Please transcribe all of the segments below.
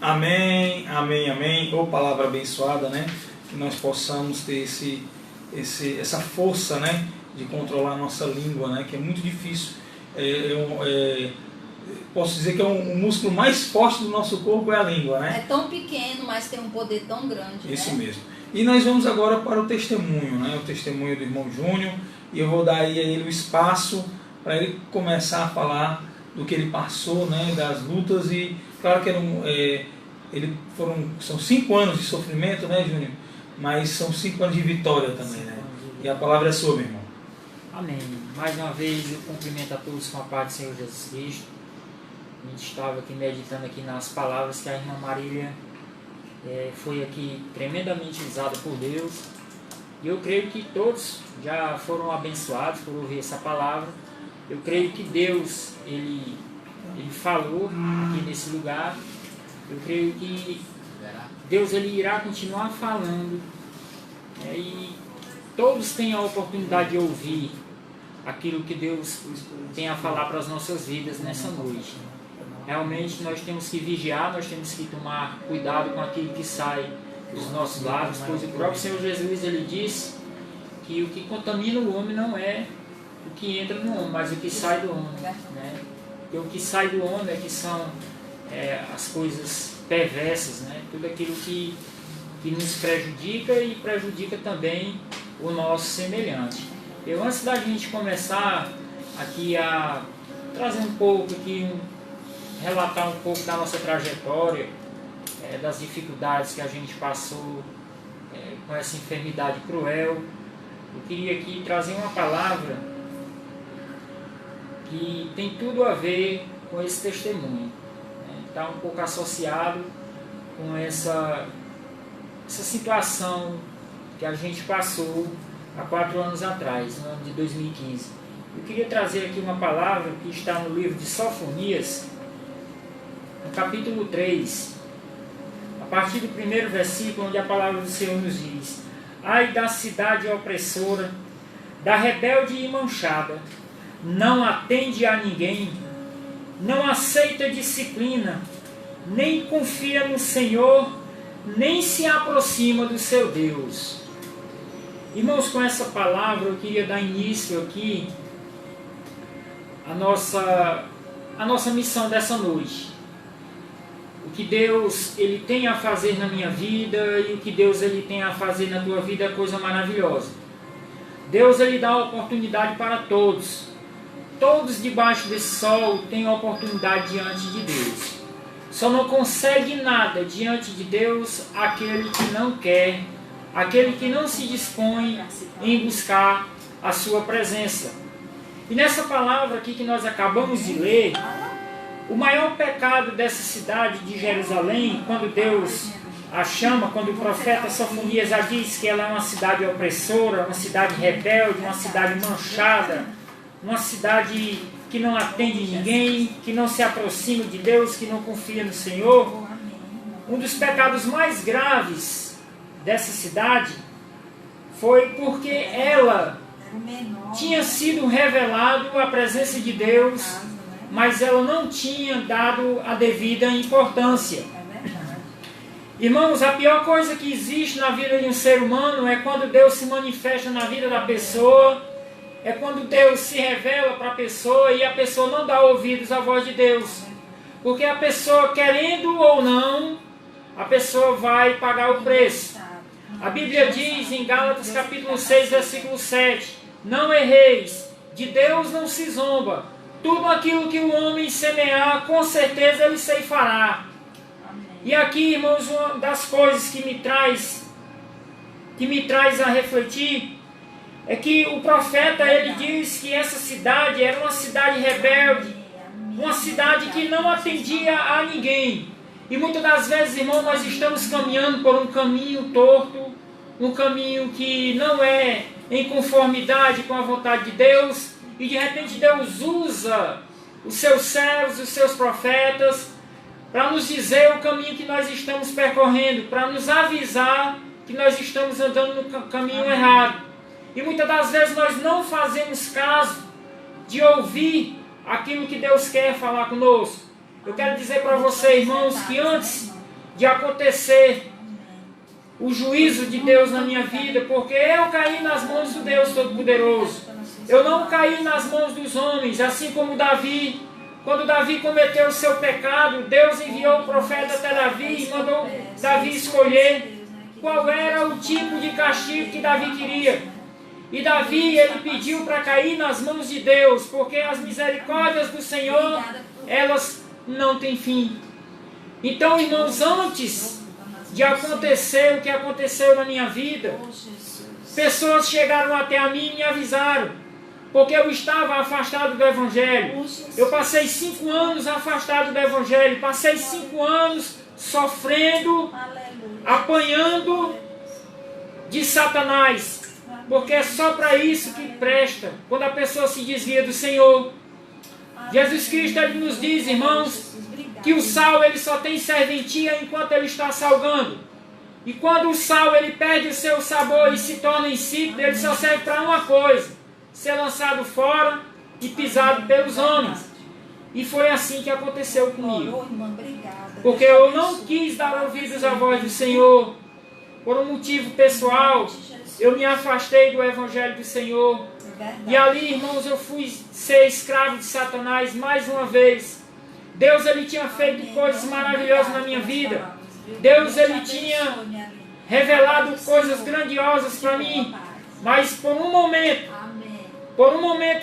Amém, amém, amém. Ô palavra abençoada, né? Que nós possamos ter essa força, né? De controlar a nossa língua, né? Que é muito difícil. Posso dizer que o músculo mais forte do nosso corpo é a língua, né? É tão pequeno, mas tem um poder tão grande. Isso, né? mesmo. E nós vamos agora para o testemunho, né? O testemunho do irmão Júnior. E eu vou dar aí a ele o espaço para ele começar a falar do que ele passou, né? Das lutas. E claro que são 5 anos de sofrimento, né, Júnior? Mas são 5 anos de vitória também, né? E a palavra é sua, meu irmão. Amém. Mais uma vez eu cumprimento a todos com a paz do Senhor Jesus Cristo. A gente estava aqui meditando aqui nas palavras que a irmã Marília foi aqui tremendamente usada por Deus. E eu creio que todos já foram abençoados por ouvir essa palavra. Eu creio que Deus, Ele falou aqui nesse lugar. Eu creio que Deus Ele irá continuar falando. E todos têm a oportunidade de ouvir aquilo que Deus tem a falar para as nossas vidas nessa noite. Realmente nós temos que vigiar, nós temos que tomar cuidado com aquilo que sai dos nossos lábios, pois o próprio Senhor Jesus Ele disse que o que contamina o homem não é o que entra no homem, mas o que sai do homem. Né? Porque o que sai do homem é que são as coisas perversas, né? Tudo aquilo que nos prejudica e prejudica também o nosso semelhante. Antes da gente começar aqui a trazer um pouco aqui, relatar um pouco da nossa trajetória, das dificuldades que a gente passou com essa enfermidade cruel, eu queria aqui trazer uma palavra que tem tudo a ver com esse testemunho. Está um pouco associado com essa situação que a gente passou há 4 anos atrás, no ano de 2015. Eu queria trazer aqui uma palavra que está no livro de Sofonias, no capítulo 3, a partir do 1º versículo, onde a palavra do Senhor nos diz: ai da cidade opressora, da rebelde e manchada, não atende a ninguém, não aceita disciplina, nem confia no Senhor, nem se aproxima do seu Deus. Irmãos, com essa palavra eu queria dar início aqui a nossa missão dessa noite. O que Deus Ele tem a fazer na minha vida e o que Deus Ele tem a fazer na tua vida é coisa maravilhosa. Deus Ele dá oportunidade para todos. Todos debaixo desse sol têm oportunidade diante de Deus. Só não consegue nada diante de Deus aquele que não quer, aquele que não se dispõe em buscar a sua presença. E nessa palavra aqui que nós acabamos de ler, o maior pecado dessa cidade de Jerusalém, quando Deus a chama, quando o profeta Sofonias já diz que ela é uma cidade opressora, uma cidade rebelde, uma cidade manchada, uma cidade que não atende ninguém, que não se aproxima de Deus, que não confia no Senhor. Um dos pecados mais graves dessa cidade foi porque ela tinha sido revelado a presença de Deus, mas ela não tinha dado a devida importância. Irmãos, a pior coisa que existe na vida de um ser humano é quando Deus se manifesta na vida da pessoa, é quando Deus se revela para a pessoa e a pessoa não dá ouvidos à voz de Deus. Porque a pessoa, querendo ou não, a pessoa vai pagar o preço. A Bíblia diz em Gálatas capítulo 6, versículo 7, não erreis, de Deus não se zomba, tudo aquilo que o homem semear, com certeza ele ceifará. E aqui, irmãos, uma das coisas que me traz a refletir, é que o profeta, ele diz que essa cidade era uma cidade rebelde, uma cidade que não atendia a ninguém. E muitas das vezes, irmão, nós estamos caminhando por um caminho torto, um caminho que não é em conformidade com a vontade de Deus, e de repente Deus usa os seus servos, os seus profetas, para nos dizer o caminho que nós estamos percorrendo, para nos avisar que nós estamos andando no caminho errado. E muitas das vezes nós não fazemos caso de ouvir aquilo que Deus quer falar conosco. Eu quero dizer para você, irmãos, que antes de acontecer o juízo de Deus na minha vida, porque eu caí nas mãos do Deus Todo-Poderoso. Eu não caí nas mãos dos homens, assim como Davi. Quando Davi cometeu o seu pecado, Deus enviou o profeta até Davi e mandou Davi escolher qual era o tipo de castigo que Davi queria. E Davi, ele pediu para cair nas mãos de Deus, porque as misericórdias do Senhor, elas não têm fim. Então, irmãos, antes de acontecer o que aconteceu na minha vida, pessoas chegaram até a mim e me avisaram, porque eu estava afastado do Evangelho. Eu passei 5 anos afastado do Evangelho, passei 5 anos sofrendo, apanhando de Satanás, porque é só para isso que presta, quando a pessoa se desvia do Senhor. Jesus Cristo, ele nos diz, irmãos, que o sal ele só tem serventia enquanto ele está salgando. E quando o sal ele perde o seu sabor e se torna insípido, ele só serve para uma coisa: ser lançado fora e pisado pelos homens. E foi assim que aconteceu comigo. Porque eu não quis dar ouvidos à voz do Senhor. Por um motivo pessoal, eu me afastei do Evangelho do Senhor. E ali, irmãos, eu fui ser escravo de Satanás mais uma vez. Deus, ele tinha feito coisas maravilhosas na minha vida. Deus, ele tinha revelado coisas grandiosas para mim. Mas por um momento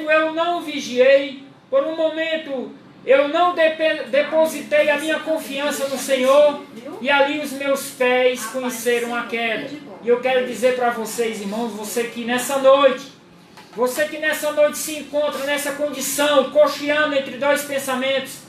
eu não vigiei. Por um momento eu não depositei a minha confiança no Senhor. E ali os meus pés conheceram a queda. E eu quero dizer para vocês, irmãos, você que nessa noite se encontra nessa condição, cocheando entre dois pensamentos.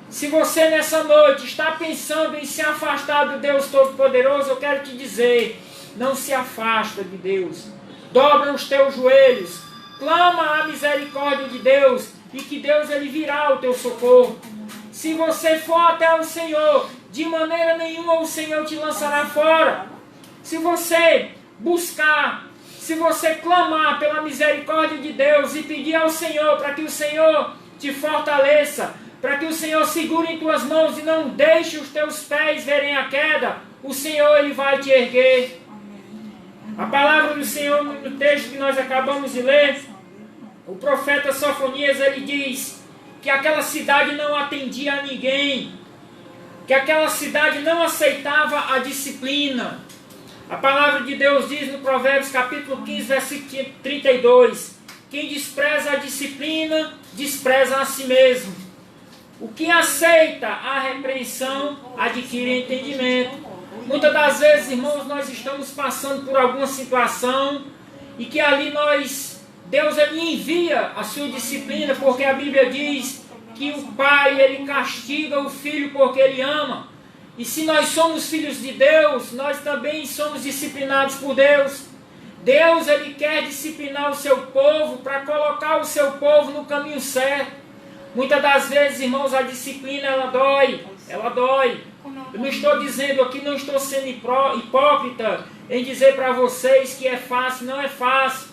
Se você nessa noite está pensando em se afastar do Deus Todo-Poderoso, eu quero te dizer, não se afasta de Deus. Dobra os teus joelhos, clama a misericórdia de Deus, e que Deus ele virá ao teu socorro. Se você for até o Senhor, de maneira nenhuma o Senhor te lançará fora. Se você buscar, se você clamar pela misericórdia de Deus e pedir ao Senhor para que o Senhor te fortaleça, para que o Senhor segure em tuas mãos e não deixe os teus pés verem a queda, o Senhor ele vai te erguer. A palavra do Senhor no texto que nós acabamos de ler, o profeta Sofonias ele diz que aquela cidade não atendia a ninguém, que aquela cidade não aceitava a disciplina. A palavra de Deus diz no Provérbios capítulo 15, versículo 32, quem despreza a disciplina, despreza a si mesmo. O que aceita a repreensão, adquire entendimento. Muitas das vezes, irmãos, nós estamos passando por alguma situação e que ali Deus ele envia a sua disciplina, porque a Bíblia diz que o pai ele castiga o filho porque ele ama. E se nós somos filhos de Deus, nós também somos disciplinados por Deus. Deus ele quer disciplinar o seu povo para colocar o seu povo no caminho certo. Muitas das vezes, irmãos, a disciplina ela dói. Eu não estou dizendo aqui, não estou sendo hipócrita em dizer para vocês que é fácil, não é fácil.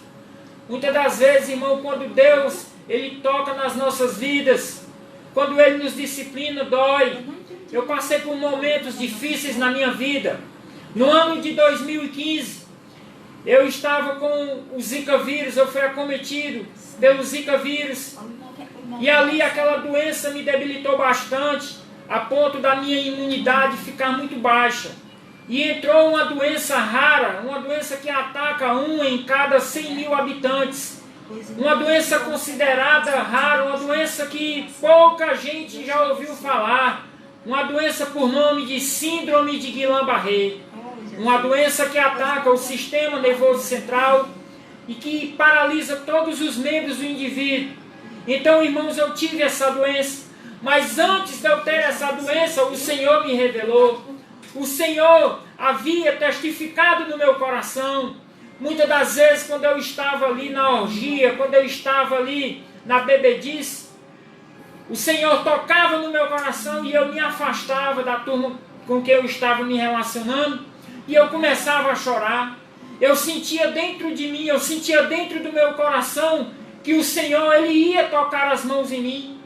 Muitas das vezes, irmão, quando Deus ele toca nas nossas vidas, quando ele nos disciplina, dói. Eu passei por momentos difíceis na minha vida. No ano de 2015, eu estava com o Zika vírus, eu fui acometido pelo Zika vírus. E ali aquela doença me debilitou bastante, a ponto da minha imunidade ficar muito baixa. E entrou uma doença rara, uma doença que ataca 1 em cada 100 mil habitantes. Uma doença considerada rara, uma doença que pouca gente já ouviu falar. Uma doença por nome de síndrome de Guillain-Barré. Uma doença que ataca o sistema nervoso central e que paralisa todos os membros do indivíduo. Então, irmãos, eu tive essa doença, mas antes de eu ter essa doença, o Senhor me revelou. O Senhor havia testificado no meu coração. Muitas das vezes, quando eu estava ali na orgia, quando eu estava ali na bebedice, o Senhor tocava no meu coração e eu me afastava da turma com que eu estava me relacionando e eu começava a chorar. Eu sentia dentro de mim, eu sentia dentro do meu coração que o Senhor ele ia tocar as mãos em mim.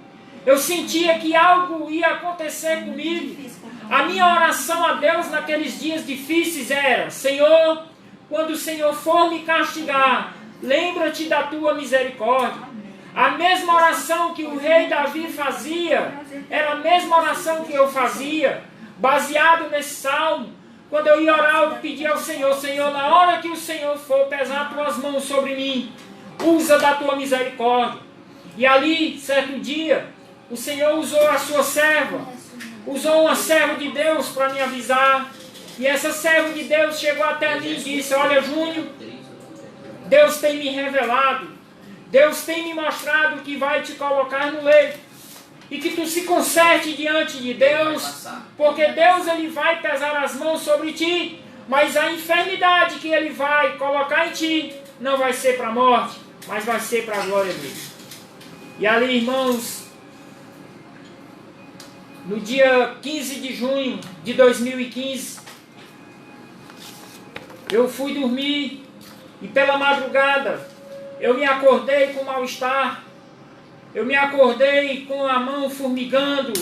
Eu sentia que algo ia acontecer comigo. A minha oração a Deus naqueles dias difíceis era: Senhor, quando o Senhor for me castigar, lembra-te da tua misericórdia. A mesma oração que o rei Davi fazia, era a mesma oração que eu fazia, baseado nesse salmo. Quando eu ia orar, eu pedia ao Senhor: Senhor, na hora que o Senhor for pesar tuas mãos sobre mim, usa da tua misericórdia. E ali, certo dia, o Senhor usou a sua serva, usou uma serva de Deus para me avisar. E essa serva de Deus chegou até mim e disse: olha, Júnior, Deus tem me revelado, Deus tem me mostrado que vai te colocar no leito, e que tu se conserte diante de Deus, porque Deus ele vai pesar as mãos sobre ti, mas a enfermidade que ele vai colocar em ti não vai ser para a morte, mas vai ser para a glória dele. E ali, irmãos, no dia 15 de junho de 2015, eu fui dormir e pela madrugada eu me acordei com mal-estar, eu me acordei com a mão formigando,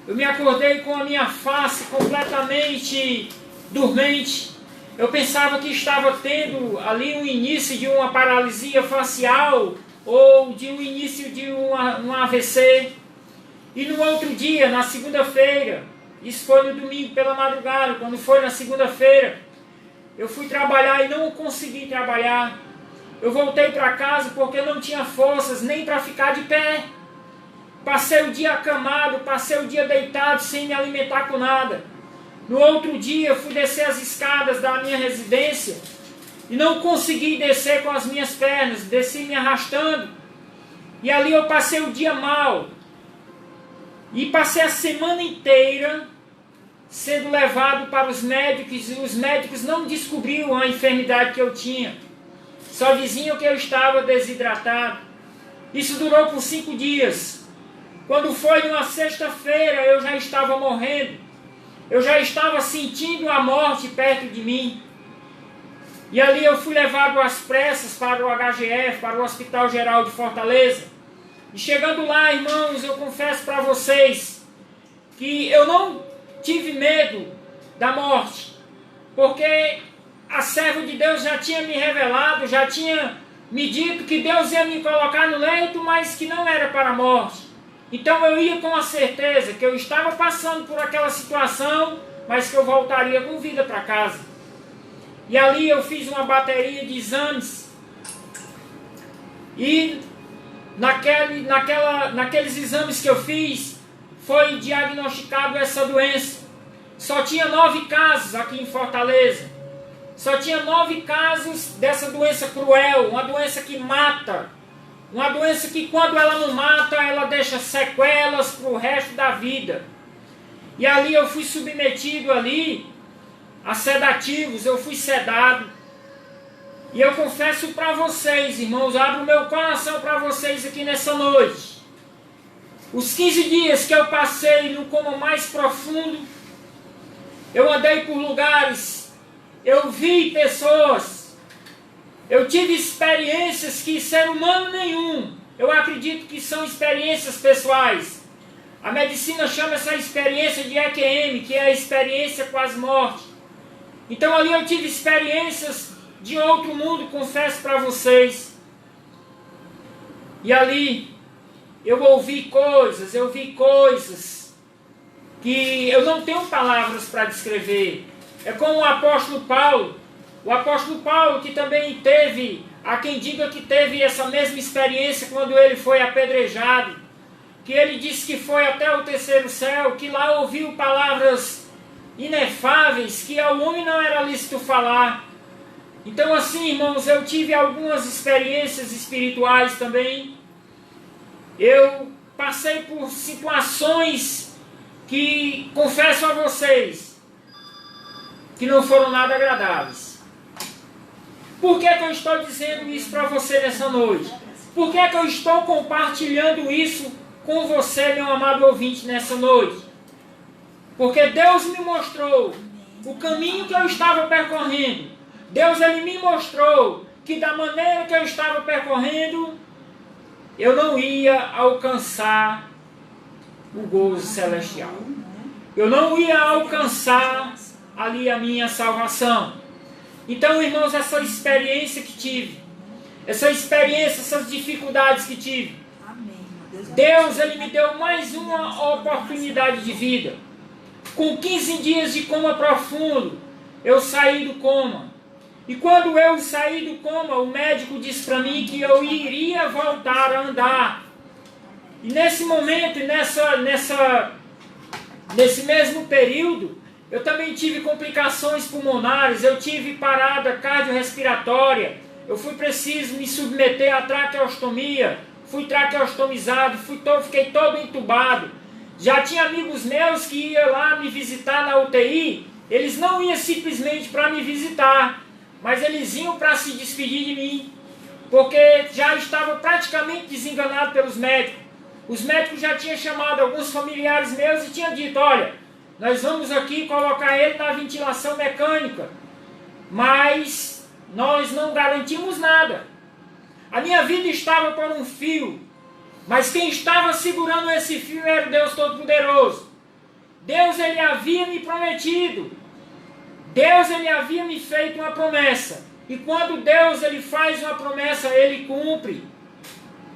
eu me acordei com a minha face completamente dormente. Eu pensava que estava tendo ali um início de uma paralisia facial ou de um início de um AVC. E no outro dia, na segunda-feira, isso foi no domingo pela madrugada, quando foi na segunda-feira, eu fui trabalhar e não consegui trabalhar. Eu voltei para casa porque não tinha forças nem para ficar de pé. Passei o dia acamado, passei o dia deitado, sem me alimentar com nada. No outro dia, eu fui descer as escadas da minha residência e não consegui descer com as minhas pernas, desci me arrastando. E ali eu passei o dia mal. E passei a semana inteira sendo levado para os médicos, e os médicos não descobriram a enfermidade que eu tinha. Só diziam que eu estava desidratado. Isso durou por 5 dias. Quando foi numa sexta-feira, eu já estava morrendo. Eu já estava sentindo a morte perto de mim. E ali eu fui levado às pressas para o HGF, para o Hospital Geral de Fortaleza. E chegando lá, irmãos, eu confesso para vocês que eu não tive medo da morte, porque a serva de Deus já tinha me revelado, já tinha me dito que Deus ia me colocar no leito, mas que não era para a morte. Então eu ia com a certeza que eu estava passando por aquela situação, mas que eu voltaria com vida para casa. E ali eu fiz uma bateria de exames, e naqueles exames que eu fiz, foi diagnosticado essa doença. Só tinha 9 casos aqui em Fortaleza. Só tinha 9 casos dessa doença cruel, uma doença que mata. Uma doença que quando ela não mata, ela deixa sequelas para o resto da vida. E ali eu fui submetido ali a sedativos, eu fui sedado. E eu confesso para vocês, irmãos, abro o meu coração para vocês aqui nessa noite. Os 15 dias que eu passei no coma mais profundo, eu andei por lugares, eu vi pessoas, eu tive experiências que ser humano nenhum, eu acredito que são experiências pessoais. A medicina chama essa experiência de EQM, que é a experiência quase morte. Então ali eu tive experiências de outro mundo, confesso para vocês. E ali eu ouvi coisas, que eu não tenho palavras para descrever. É como o apóstolo Paulo que também teve, há quem diga que teve essa mesma experiência quando ele foi apedrejado, que ele disse que foi até o 3º céu, que lá ouviu palavras inefáveis, que ao homem não era lícito falar. Então assim, irmãos, eu tive algumas experiências espirituais também. Eu passei por situações que, confesso a vocês, que não foram nada agradáveis. Por que eu estou dizendo isso para você nessa noite? Por que eu estou compartilhando isso com você, meu amado ouvinte, nessa noite? Porque Deus me mostrou o caminho que eu estava percorrendo. Deus ele me mostrou que da maneira que eu estava percorrendo, eu não ia alcançar o gozo celestial. Eu não ia alcançar ali a minha salvação. Então, irmãos, essa experiência que tive, essa experiência, essas dificuldades que tive, Deus, Ele me deu mais uma oportunidade de vida. Com 15 dias de coma profundo, eu saí do coma. E quando eu saí do coma, o médico disse para mim que eu iria voltar a andar. E nesse momento, nesse mesmo período, eu também tive complicações pulmonares, eu tive parada cardiorrespiratória, eu fui preciso me submeter à traqueostomia, fui traqueostomizado, fiquei todo entubado. Já tinha amigos meus que iam lá me visitar na UTI, eles não iam simplesmente para me visitar, mas eles iam para se despedir de mim, porque já estava praticamente desenganado pelos médicos. Os médicos já tinham chamado alguns familiares meus e tinham dito, olha, nós vamos aqui colocar ele na ventilação mecânica, mas nós não garantimos nada. A minha vida estava por um fio, mas quem estava segurando esse fio era o Deus Todo-Poderoso. Deus, Ele havia me prometido. Deus, Ele havia me feito uma promessa. E quando Deus, Ele faz uma promessa, Ele cumpre.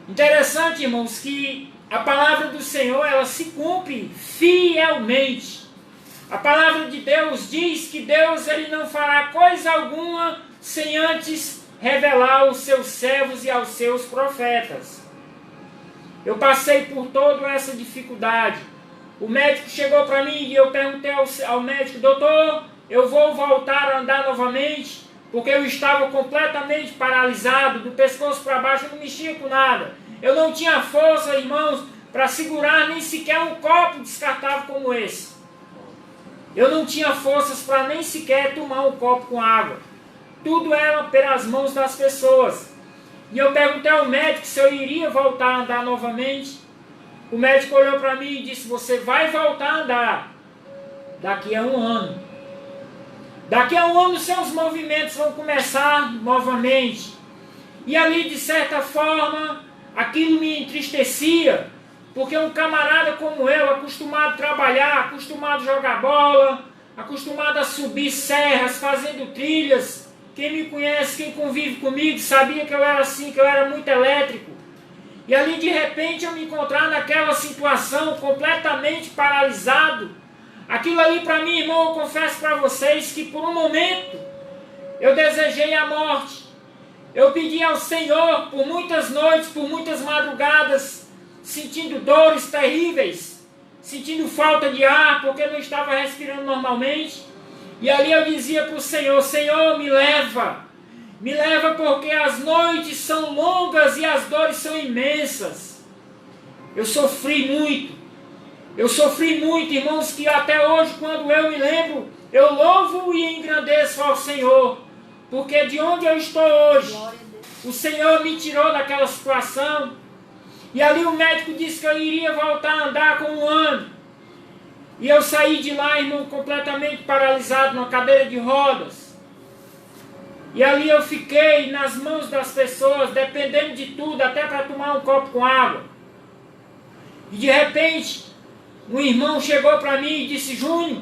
Interessante, irmãos, que a palavra do Senhor, ela se cumpre fielmente. A palavra de Deus diz que Deus, Ele não fará coisa alguma sem antes revelar aos seus servos e aos seus profetas. Eu passei por toda essa dificuldade. O médico chegou para mim e eu perguntei ao médico, doutor, eu vou voltar a andar novamente? Porque eu estava completamente paralisado, do pescoço para baixo, eu não mexia com nada. Eu não tinha força, irmãos, para segurar nem sequer um copo descartável como esse. Eu não tinha forças para nem sequer tomar um copo com água. Tudo era pelas mãos das pessoas. E eu perguntei ao médico se eu iria voltar a andar novamente. O médico olhou para mim e disse, você vai voltar a andar daqui a 1 ano. Daqui a 1 ano seus movimentos vão começar novamente. E ali, de certa forma, aquilo me entristecia, porque um camarada como eu, acostumado a trabalhar, acostumado a jogar bola, acostumado a subir serras, fazendo trilhas, quem me conhece, quem convive comigo, sabia que eu era assim, que eu era muito elétrico. E ali, de repente, eu me encontrar naquela situação, completamente paralisado. Aquilo ali, para mim, irmão, eu confesso para vocês que por um momento eu desejei a morte. Eu pedi ao Senhor por muitas noites, por muitas madrugadas, sentindo dores terríveis, sentindo falta de ar, porque não estava respirando normalmente. E ali eu dizia para o Senhor, Senhor, me leva porque as noites são longas e as dores são imensas. Eu sofri muito, irmãos, que até hoje, quando eu me lembro, eu louvo e engrandeço ao Senhor, porque de onde eu estou hoje, o Senhor me tirou daquela situação. E ali o médico disse que eu iria voltar a andar com 1 ano. E eu saí de lá, irmão, completamente paralisado, numa cadeira de rodas. E ali eu fiquei nas mãos das pessoas, dependendo de tudo, até para tomar um copo com água. E de repente, um irmão chegou para mim e disse, Júnior,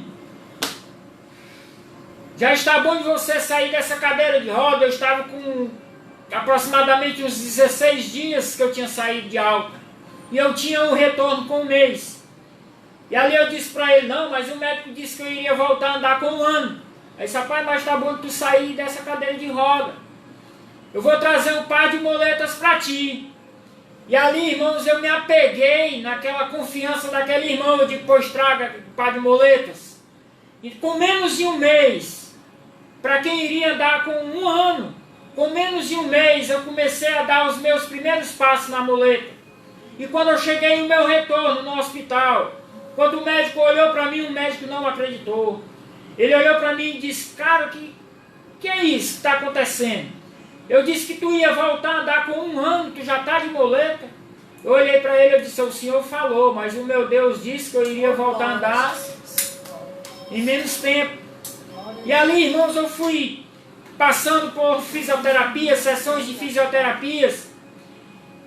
já está bom de você sair dessa cadeira de roda. Eu estava com aproximadamente uns 16 dias que eu tinha saído de alta. E eu tinha um retorno com 1 mês. E ali eu disse para ele, não, mas o médico disse que eu iria voltar a andar com 1 ano. Aí disse, rapaz, mas está bom de tu sair dessa cadeira de roda. Eu vou trazer um par de moletas para ti. E ali, irmãos, eu me apeguei naquela confiança daquele irmão. Eu digo, pois traga um par de moletas. E com menos de 1 mês, para quem iria andar com 1 ano, com menos de 1 mês, eu comecei a dar os meus primeiros passos na muleta. E quando eu cheguei no meu retorno no hospital, quando o médico olhou para mim, o médico não acreditou. Ele olhou para mim e disse, cara, que é isso que está acontecendo? Eu disse que tu ia voltar a andar com 1 ano, tu já está de muleta. Eu olhei para ele e disse, o senhor falou, mas o meu Deus disse que eu iria voltar a andar em menos tempo. E ali, irmãos, eu fui passando por fisioterapia, sessões de fisioterapias.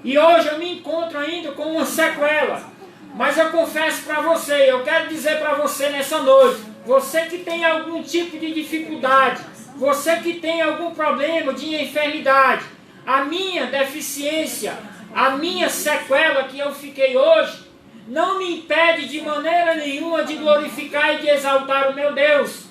E hoje eu me encontro ainda com uma sequela. Mas eu confesso para você, eu quero dizer para você nessa noite, você que tem algum tipo de dificuldade, você que tem algum problema de enfermidade, a minha deficiência, a minha sequela que eu fiquei hoje, não me impede de maneira nenhuma de glorificar e de exaltar o meu Deus.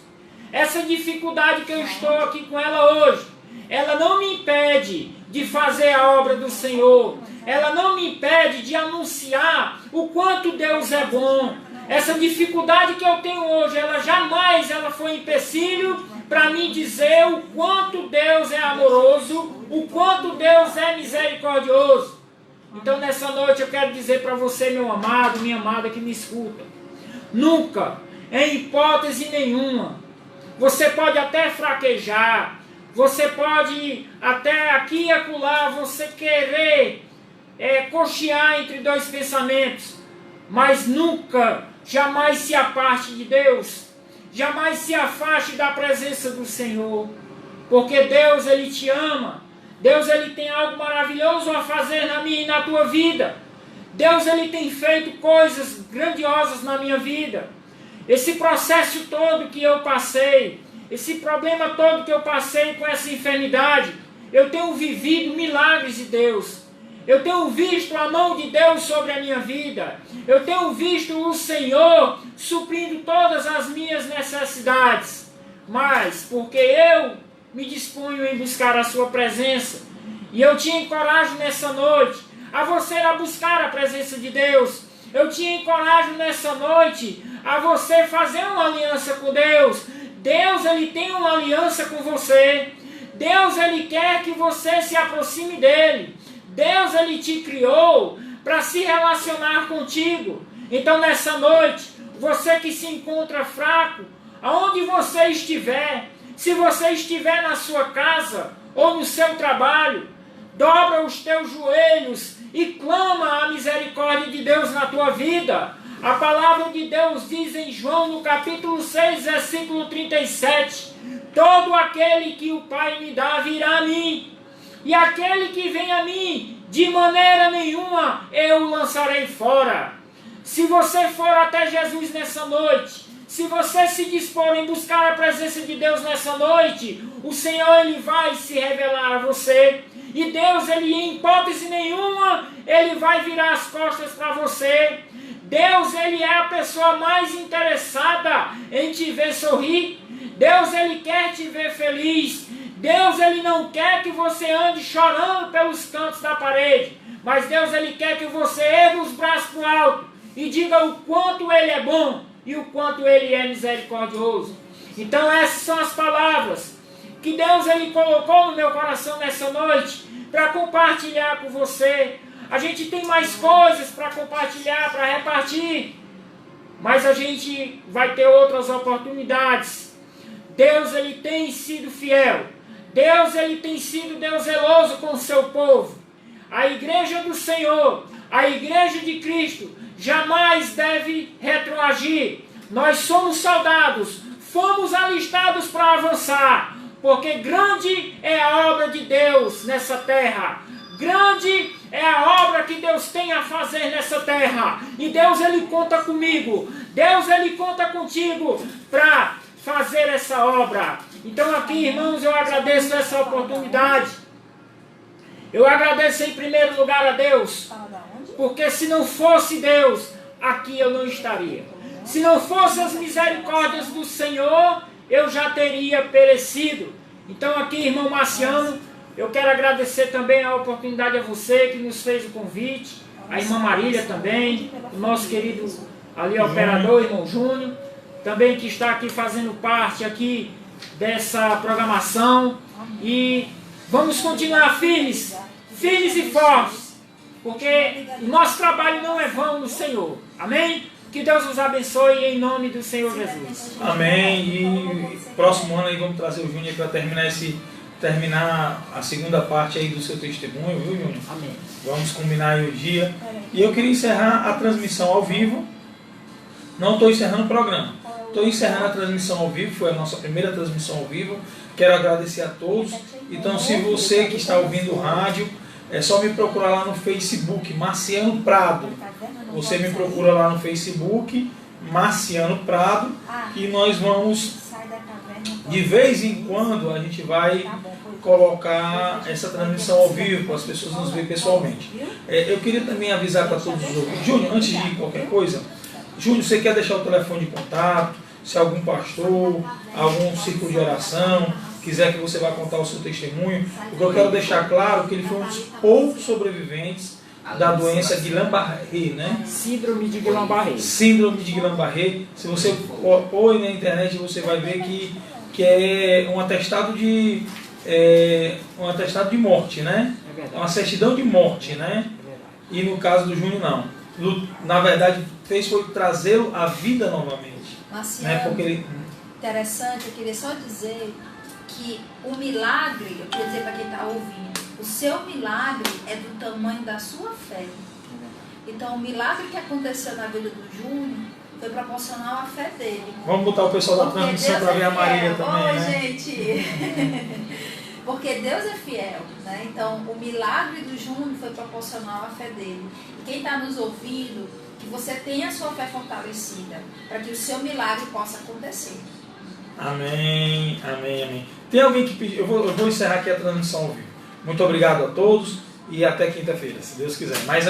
Essa dificuldade que eu estou aqui com ela hoje, ela não me impede de fazer a obra do Senhor. Ela não me impede de anunciar o quanto Deus é bom. Essa dificuldade que eu tenho hoje, ela jamais foi empecilho para mim dizer o quanto Deus é amoroso, o quanto Deus é misericordioso. Então nessa noite eu quero dizer para você, meu amado, minha amada que me escuta, nunca, em hipótese nenhuma, você pode até fraquejar, você pode até aqui e acolá, você querer cochear entre dois pensamentos, mas nunca, jamais se aparte de Deus, jamais se afaste da presença do Senhor, porque Deus, Ele te ama. Deus, Ele tem algo maravilhoso a fazer na minha e na tua vida. Deus, Ele tem feito coisas grandiosas na minha vida. Esse processo todo que eu passei, esse problema todo que eu passei com essa enfermidade, eu tenho vivido milagres de Deus. Eu tenho visto a mão de Deus sobre a minha vida. Eu tenho visto o Senhor suprindo todas as minhas necessidades. Mas, porque eu me disponho em buscar a sua presença, e eu te encorajo nessa noite a você a buscar a presença de Deus. Eu te encorajo nessa noite a você fazer uma aliança com Deus. Deus, Ele tem uma aliança com você. Deus, Ele quer que você se aproxime dEle. Deus, Ele te criou para se relacionar contigo. Então nessa noite, você que se encontra fraco, aonde você estiver, se você estiver na sua casa ou no seu trabalho, dobra os teus joelhos e clama a misericórdia de Deus na tua vida. A palavra de Deus diz em João, no capítulo 6, versículo 37, todo aquele que o Pai me dá virá a mim, e aquele que vem a mim, de maneira nenhuma eu o lançarei fora. Se você for até Jesus nessa noite, se você se dispor em buscar a presença de Deus nessa noite, o Senhor, Ele vai se revelar a você. E Deus, Ele em hipótese nenhuma, Ele vai virar as costas para você. Deus, Ele é a pessoa mais interessada em te ver sorrir. Deus, Ele quer te ver feliz. Deus, Ele não quer que você ande chorando pelos cantos da parede. Mas Deus, Ele quer que você erga os braços para o alto e diga o quanto Ele é bom e o quanto Ele é misericordioso. Então essas são as palavras que Deus, Ele colocou no meu coração nessa noite para compartilhar com você. A gente tem mais coisas para compartilhar, para repartir, mas a gente vai ter outras oportunidades. Deus, Ele tem sido fiel. Deus, Ele tem sido Deus zeloso com o seu povo. A igreja do Senhor, a igreja de Cristo, jamais deve retroagir. Nós somos soldados, fomos alistados para avançar, porque grande é a obra de Deus nessa terra. Grande é a obra que Deus tem a fazer nessa terra. E Deus, Ele conta comigo. Deus, Ele conta contigo para fazer essa obra. Então aqui, irmãos, eu agradeço essa oportunidade. Eu agradeço em primeiro lugar a Deus, porque se não fosse Deus, aqui eu não estaria. Se não fossem as misericórdias do Senhor, eu já teria perecido. Então aqui, irmão Marciano, eu quero agradecer também a oportunidade a você que nos fez o convite, a irmã Marília também, o nosso querido ali operador, irmão Júnior, também que está aqui fazendo parte aqui dessa programação. E vamos continuar firmes e fortes, porque o nosso trabalho não é vão no Senhor. Amém? Que Deus nos abençoe em nome do Senhor Jesus. Amém. E próximo ano aí vamos trazer o Júnior para terminar a segunda parte aí do seu testemunho, viu, Júnior? Amém. Vamos combinar aí o dia. E eu queria encerrar a transmissão ao vivo. Não estou encerrando o programa. Estou encerrando a transmissão ao vivo. Foi a nossa primeira transmissão ao vivo. Quero agradecer a todos. Então, se você que está ouvindo o rádio, é só me procurar lá no Facebook, Marciano Prado. Você me procura lá no Facebook, Marciano Prado, e nós vamos, de vez em quando, a gente vai colocar essa transmissão ao vivo, para as pessoas nos verem pessoalmente. Eu queria também avisar para todos os outros. Júnior, antes de ir qualquer coisa, Júnior, você quer deixar o telefone de contato? Se algum pastor, algum círculo de oração quiser que você vá contar o seu testemunho, porque eu quero deixar claro que ele foi um dos poucos sobreviventes da doença Guillain-Barré, né? Síndrome de Guillain-Barré. Síndrome de Guillain-Barré. Se você pôr na internet, você vai ver que é um atestado de morte, né? É uma certidão de morte, né? E no caso do Júnior, não. Na verdade, fez foi trazê-lo à vida novamente. Marciano, Né? Porque ele... interessante, eu queria só dizer que o milagre, eu queria dizer para quem está ouvindo, o seu milagre é do tamanho da sua fé. Então, o milagre que aconteceu na vida do Júnior foi proporcional à fé dele. Vamos botar o pessoal da Porque transmissão Deus para ver a fiel. Marília também, Oi, né? gente! Porque Deus é fiel, né? Então, o milagre do Júnior foi proporcional à fé dele. E quem está nos ouvindo, que você tenha a sua fé fortalecida, para que o seu milagre possa acontecer. Amém, amém, amém. Tem alguém que pediu? Eu vou encerrar aqui a transmissão ao vivo. Muito obrigado a todos e até quinta-feira, se Deus quiser. Mas